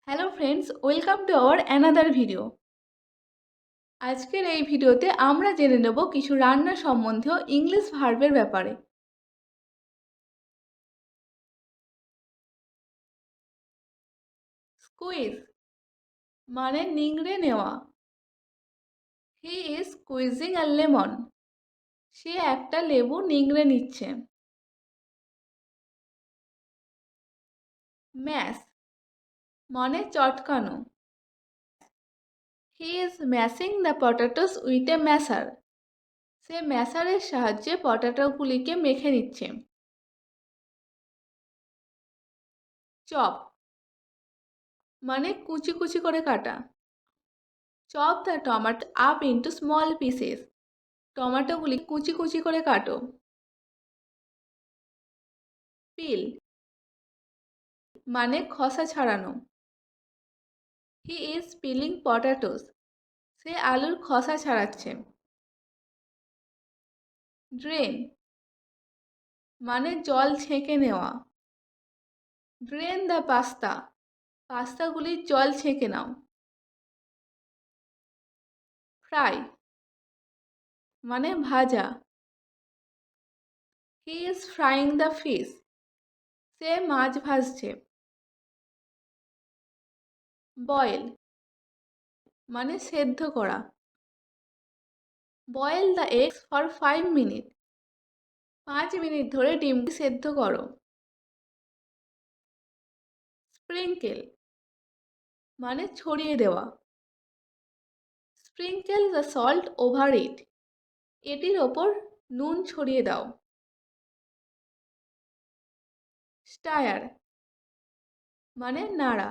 Hello friends, welcome to our another video. আজকের এই ভিডিওতে আমরা জেনে নেব কিছু রান্না সম্বন্ধীয় ইংলিশ ভার্বের ব্যাপারে। স্কুইজ মানে নিংড়ে নেওয়া। He is squeezing a lemon. সে একটা লেবু নিংড়ে নিচ্ছে। ম্যাশ মানে চটকানো। He is mashing the potatoes with a masher. সে ম্যাশারের সাহায্যে পটেটোগুলিকে মেখে নিচ্ছে। চপ মানে কুচি কুচি করে কাটা। Chop the tomato up into small pieces. টমেটোগুলি কুচি কুচি করে কাটো। পিল মানে খোসা ছাড়ানো। He is peeling potatoes. সে আলুর খোসা ছাড়াচ্ছে। ড্রেন মানে জল ছেঁকে নেওয়া। Drain the pasta. পাস্তাগুলির জল ছেঁকে নাও। ফ্রাই মানে ভাজা। He is frying the fish. সে মাছ ভাজছে। বয়েল মানে সেদ্ধ করা। Boil the eggs for 5 minutes. 5 minute ধরে ডিমটি সেদ্ধ করো। স্প্রিঙ্কেল মানে ছড়িয়ে দেওয়া। Sprinkle the salt over it. এটির ওপর নুন ছড়িয়ে দাও। স্টায়ার মানে নাড়া।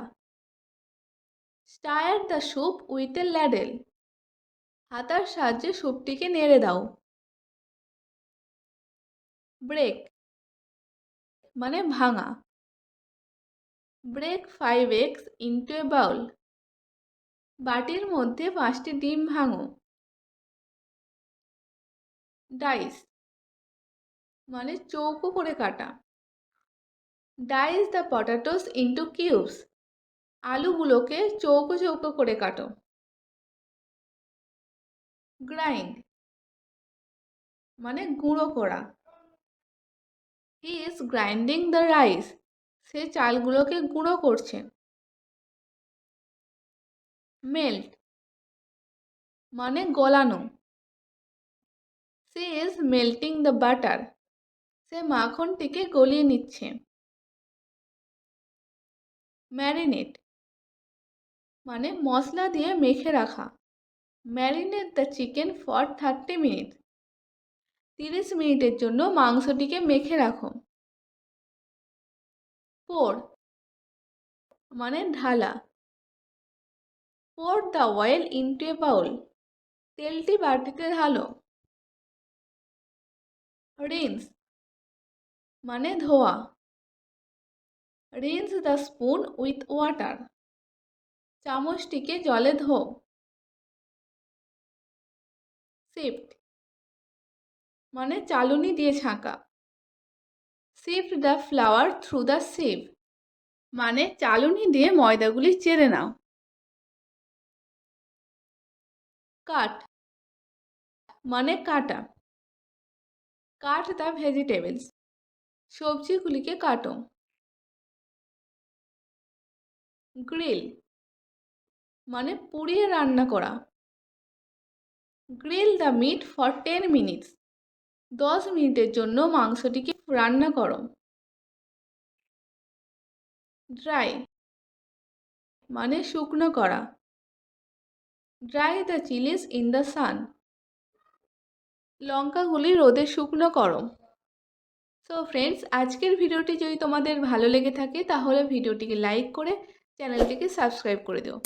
Stir the soup with a ladle. হাতার সাহায্যে স্যুপটিকে নেড়ে দাও। ব্রেক মানে ভাঙা। Break 5 eggs into a bowl. বাটির মধ্যে 5টি ডিম ভাঙো। ডাইস মানে চৌকো করে কাটা। Dice the potatoes into cubes. আলুগুলোকে চৌকো চৌকো করে কাটো। গ্রাইন্ড মানে গুঁড়ো করা। He is grinding the rice. সে চালগুলোকে গুঁড়ো করছে। মেল্ট মানে গলানো। She is melting the butter. সে মাখনটিকে গলিয়ে নিচ্ছে। ম্যারিনেট মানে মশলা দিয়ে মেখে রাখা। Marinate the chicken for 30 minutes. 30 মিনিটের জন্য মাংসটিকে মেখে রাখো। পোর মানে ঢালা। Pour the oil into a bowl. তেলটি বাটিতে ঢালো। রিন্স মানে ধোয়া। Rinse the spoon with water. চামচটিকে জলে ধো। সিফট মানে চালুনি দিয়ে ছাঁকা। Sift the flour through the sieve মানে চালুনি দিয়ে ময়দাগুলি চেড়ে নাও। কাট মানে কাটা। Cut the vegetables. সবজিগুলিকে কাটো। গ্রিল মানে পুড়িয়ে রান্না করা। Grill the meat for 10 minutes. 10 মিনিটের জন্য মাংসটিকে রান্না করো। ড্রাই মানে শুকনো করা। Dry the chillies in the sun. লঙ্কাগুলি রোদে শুকনো করো। সো ফ্রেন্ডস, আজকের ভিডিওটি যদি তোমাদের ভালো লেগে থাকে তাহলে ভিডিওটিকে লাইক করে চ্যানেলটিকে সাবস্ক্রাইব করে দিও।